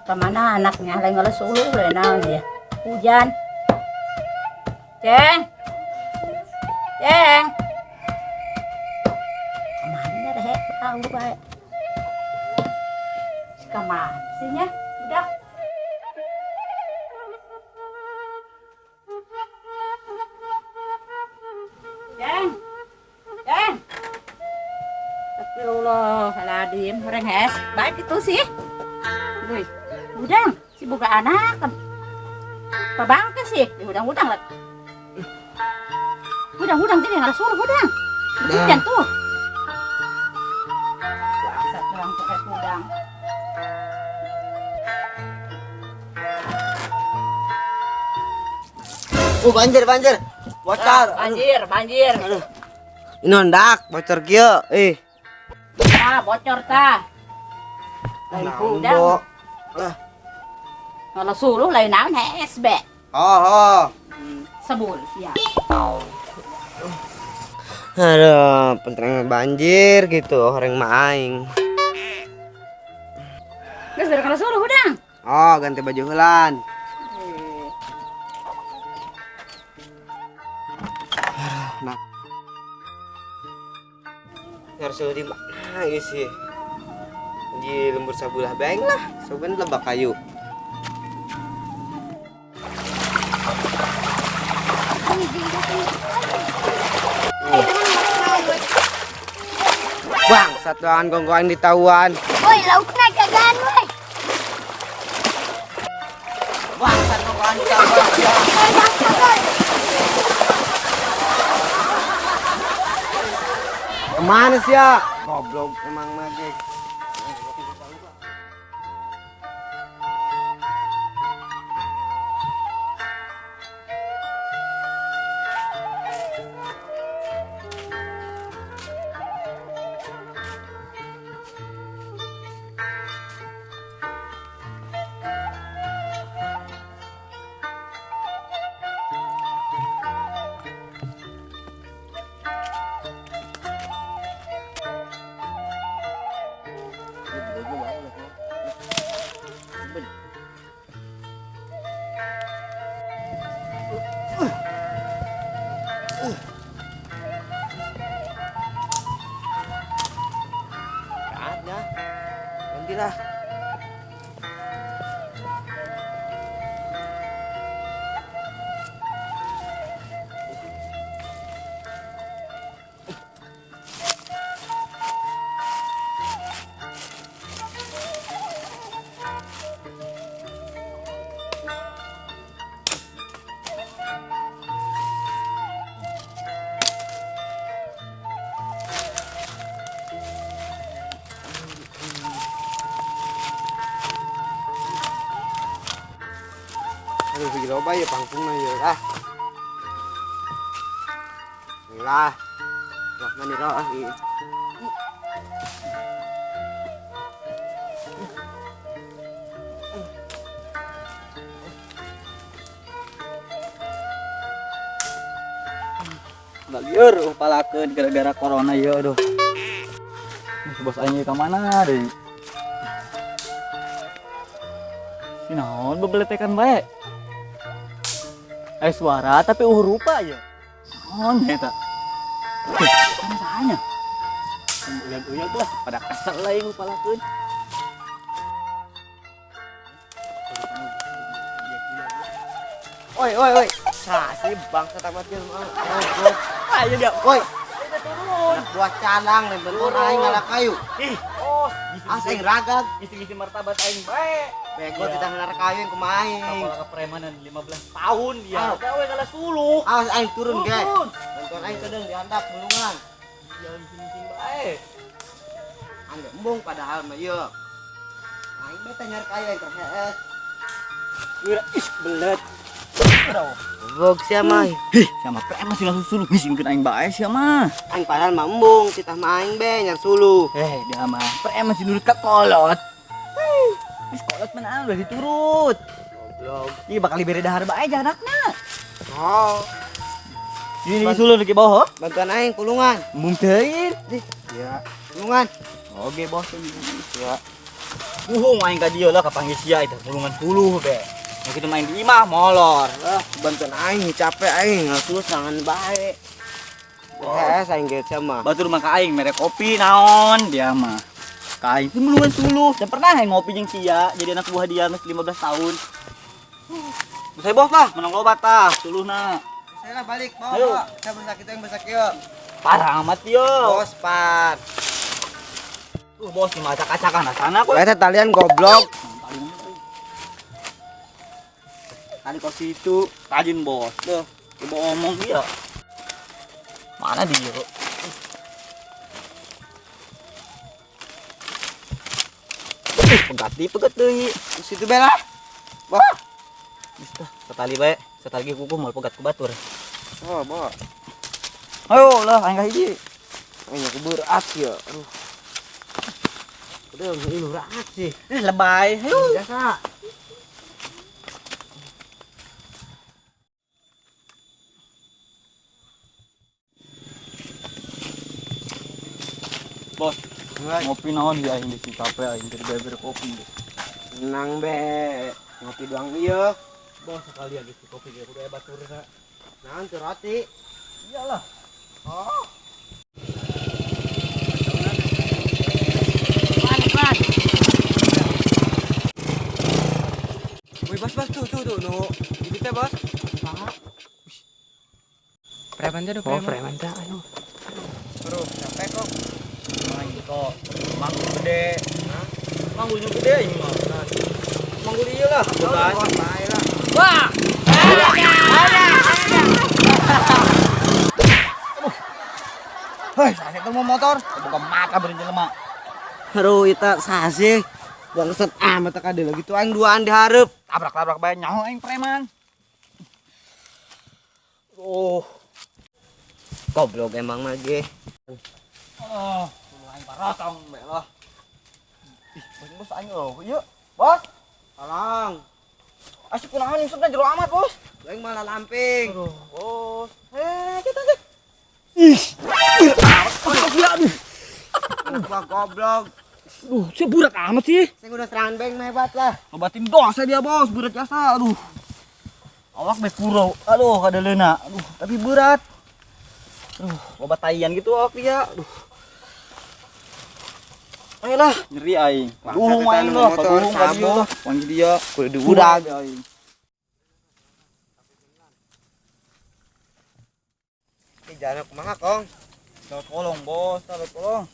Kemana anaknya? Lagi ngeles ulu naon ya. Hujan. Ceng. Ceng. Kemana deh? Tahu baik. Kemana sih nya? Udah. Ceng. Ceng. Astagfirullahaladzim. Orang hes. Baik itu sih. Wih. Udang, si buka anak pabangke sih, udang-udang lah. Udang jadi nggak suruh udang. Hujan tuh. Bangsat doang pakai udang. Banjir. Bocor. Banjir. Aduh. Ini hendak bocor kieu. Bocor tah. Lain udang. Kalau suruh lain naon HSB. Sebul ya. Aduh, penting banjir gitu orang maing. Geus dari kalau suruh udang. Ganti baju heulan. Nah. Harus di mana ini sih? Di lembur sabulah baeng lah, soben lebak kayu. Bang, satuan gonggoan ditauan. Woi, lauknya kagaan, woi. Bang, satu gonggoan ditauan. Kemana sih ya? Goblok emang lagi. Ada. Gantilah. Aduh, sige loba ya pangkungna ya. Lah. Wah, mani ra Bagiur upalakeun gara-gara corona ya aduh. Bos aing ka mana deui? Sinaon bebeletekan bae. Suara tapi rupa ya. Naon eta? Kan sahanya. Uyag-uyag lah pada kesel lain upalakeun. Oi. Sih bangsa tamat jeung Ayo dia. Woi. Buah calang nih bentur aing ngalah kayu. Asing ragag. Isi-isi martabat aing bae. Bego kita ngalah kayu yang kumaing. Kapal kepremanan 15 tahun ya. Gawe ngalah suluh. Awas aing turun, guys. Bentur aing kedeung dihandap bulungan. Jangan sing-sing bae. Angge embung padahal mah ieu. Aing beta nyari kayu yang terhees. Belet. Goblok sia mah. Sama preman sih langsung suluh ngisingkeun aing bae sia mah. Aing padahal mah embung, kita mah aing be nyar suluh. Dia mah preman sih nurut ka kolot. Wis kolot menang udah diturut. Goblok. Ih bakal diberi dahar bae janakna. Ini suluh lagi bawah. Bantuan aing kulungan. Mungkin. Ya, kulungan. Oke bos. Ya. Main ka dia lah kapanggil sia itu bulungan 10 be. Mau kita main di imah molor. Bantuan aing capek aing ngaku sangan bae. Aing ge sama. Batur mah ka aing merek kopi naon dia mah. Ka aing teh bulungan 10. Dan pernah aing ngopi jeung sia jadi anak buah dia geus 15 tahun. Saya bos lah menang lobat tah suluhna. Saya lah balik Ayo. bawa. Saya bersakit yang bersakit yuk. Parah amat yo. Bos pat. Bos di acak-acakan sana kok. Eta talian goblok. Tadi kau situ tajin bos. Tuh, coba omong dia. Mana dia? Pegat deui. Di situ bela. Wah. Bisa, setali bae, setali kuku mau pegat ke batur. Oh, bawa. Ayo lah, aing ka hiji. Aing ku berat ya. Aduh. Udah ilu raat sih. Lebay. Ayo. Biasa. Bos, ngopi naon di aing di si kafe aing dari beber kopi. Tenang be. Ngopi doang ieu. Bos sekali aja si kopi dia udah batur na. Naon tuh roti? Iyalah. Oh. Wih bos tuh nu itu teh bos. Preman teh preman. Oh preman teh ayo. Terus capek kok. Main kok. Manggul gede. Hah? Manggulnya gede aing mah. Manggul ieu lah. Bebas. Bae lah. Wah. Hei, saya ketemu motor. Buka mata beureun jelema. Aduh eta sasih. Bangsat amat ka deui gitu aing duaan dihareup. Tabrak-tabrak bae nyaho aing preman. Oh, Goblok emang mah ge. oh, aing parotong bae lah. Ih, bos aing oh. Ieu, bos. Tolong. Asik kunaon insutna jero amat, bos. Aing malah lamping. Aduh, bos. Kita. Ih, aduh. Anak gua goblok. Aduh, saya burat amat sih. Saya udah serangan beng mah hebat lah. Obatin dosa dia, bos. Berat jasa. Aduh. Awak be puro. Aduh, kadeleuna. Aduh, tapi berat. Aduh, obat taian gitu awak dia. Aduh. Ayolah, nyeri aing. Aduh, main lah, aduh, sabuk. Panggil dia. Kudu diudag. aing. Jangan kumaha kong. Salat kolong, bos. Salat kolong.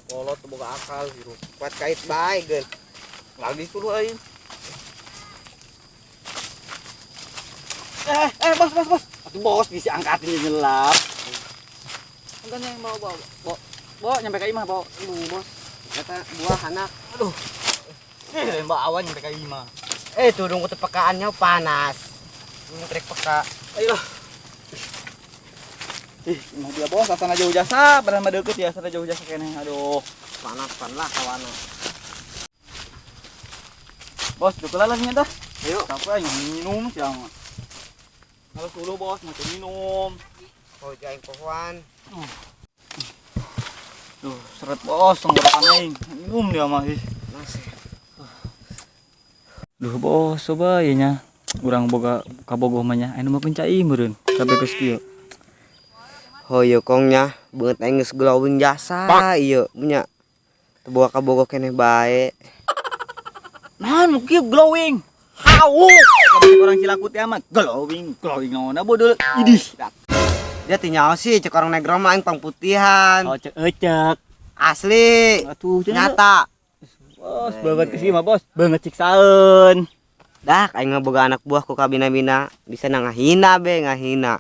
Kolot teu boga akal gitu. Kuat kait bae geun. Lagi suruh aing. Bos. Atuh bos bisa angkatin nyelap. Angkatnya yang bawa. Bawa nyampe ka imah, bawa. Aduh, bos. Eta buah anak. Aduh. Bawa nyampe ka imah. Tudung ketepekaannya panas. Ini trek peka. Ayolah. Ih, imah dia bos, asana jauh jasa, padahal mah deukeut ya, asana jauh jasa keneh. Aduh. Panas lah kawana. Bos, cukup lah nya dah. Ayo. Capek aja minum siang. Kalau dulu bos, mau minum. Oh, jaing pohon. Tuh, seret bos, tenggorokan aing. Minum dia mah ih. Masih. Duh bos, coba ieu nya. Urang boga kabogoh mah nya, anu mah pencai meureun. Sampai geus kieu. Oh iya kongnya, banget aing geus glowing jasa ieu nya. Teu boga kabogoh keneh bae. Naon nu kieu glowing? Hau. Kabeh orang Cilaku teh mah glowing naonna bodol. Idih. Dia teh nyaho sih cek orang negro mah aing pangputihan. Oh cek ecek. Asli. Atuh Nyata. Bos, banget ke sini mah bos. Banget ciksaeun. Dah aing mah boga anak buah ku kabina-bina, bisa ngahina be ngahina.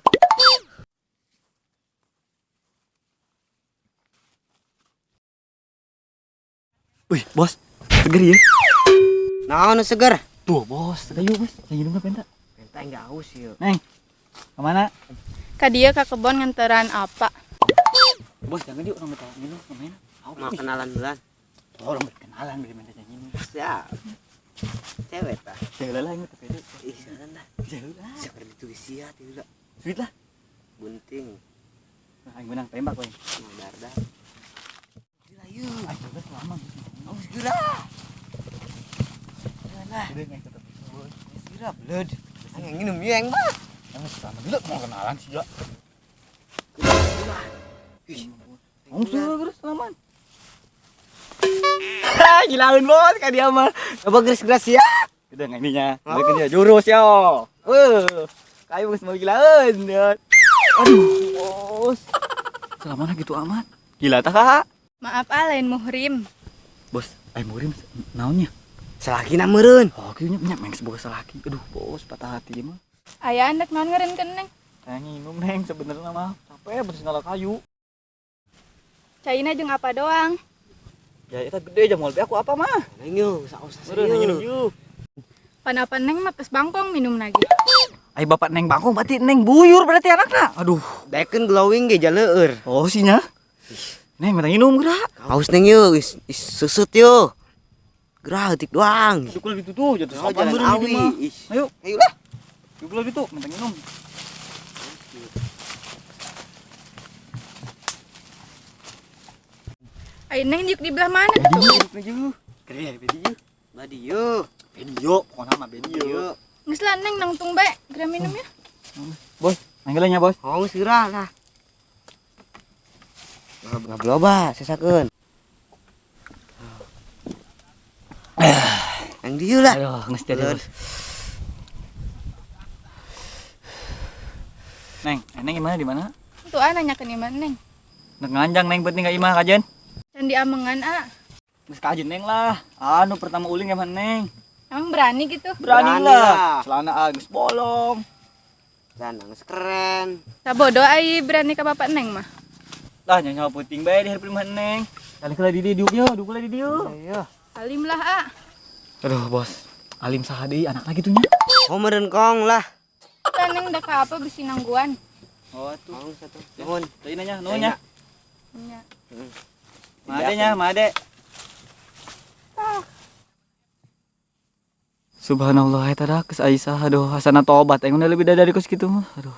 Wih, bos. Seger ya? Naon nu seger? Tuh, bos. Ayo, bos. Yang hidungnya penta. Penta enggak haus ieu. Neng. Kemana? Ka dia ka kebon nganteran apa? Bos, jangan dia orang berkenalan minum, main. Mau kenalan bulan. Oh, orang berkenalan dari mana aja minum. Siap. Cewek tah. Jangan lah ingat pede. Ih, sanan dah. Jangan lah. Siapa ditulis sia tidak. Sweet lah. Bunting. Nah, yang menang tembak, Bang. Modar dah. Gila Iya. Ayo geus lama gitu. Geus gerak. Udah neng tetep. Geus gerak beud. Yang nginum yang bah. Yang sama dulu mau kenalan sih ya. Langsung geus lama. Gilaun bos ka dia mah. Coba geus-geus ya. Udah nggak ininya. Mereka dia jurus yo. Kayu geus mau gilaun. Aduh, bos. Selama gitu amat. Gila tah, Kak? Maaf lain muhrim. Bos, murim naonnya? Selaki na meureun. Oh, kayaknya punya meng sebuah selaki. Aduh, bos, patah hati mah. Aya andak naon ngeureunkeun neng. Saya nginum neng sebenarnya mah. Capek bersih ngalak kayu. Caina jeung apa doang? Ya eta gede aja moal aku apa mah? Neng yuk, saos Udah nginum yuk. Panapan neng mah geus bangkong minum lagi. Ai bapak neng bangkong berarti neng buyur berarti anakna. Aduh. Daekeun glowing ge jaleur. Oh, sinya. Neng minta nginum gerak. Haus neng yuk, is susut yuk. Gerah heutik doang. Dukul gitu tuh, jatuh Oh, sopan jalan bener awi. di mah. Ih. Ayo, Ayo lah. dukul gitu, minta nginum. Ai neng juk di belah mana tuh? Video, Keren video. Badi yuk. video, pokoknya mah video. Yuk. Geus lah neng nangtung bae, geura minum ya. Bos, manggilannya bos. Haus gerah lah. Ngabloba sesakeun. Yang dieu lah. Aduh, nges jadi bos. Neng, neng gimana di mana? Tuh nanyakeun ieu mah neng. Nek nganjang neng penting ka imah kajen. Can diamengan Geus kajen neng lah. Anu pertama uling emang neng. Emang berani gitu? Berani Berani lah. lah. Celana geus bolong. Dan geus keren. Sabodo ai berani ka bapak neng mah. Lah nyawa puting bae di hari prima neng. Kali kala di dieu nya, dukul di dieu. Ayo. Alim lah Aduh, bos. Alim saha deui anak lagi tuh nya. Oh meureun kong lah. Kan neng da ka apa besi nangguan. Oh, tuh. Kong satu. Nuhun. Tadi nanya, nuhun nya. Nya. Made nya, made. Subhanallah eta da geus Aisyah aduh hasana tobat aing udah lebih dari kus kitu mah. Aduh.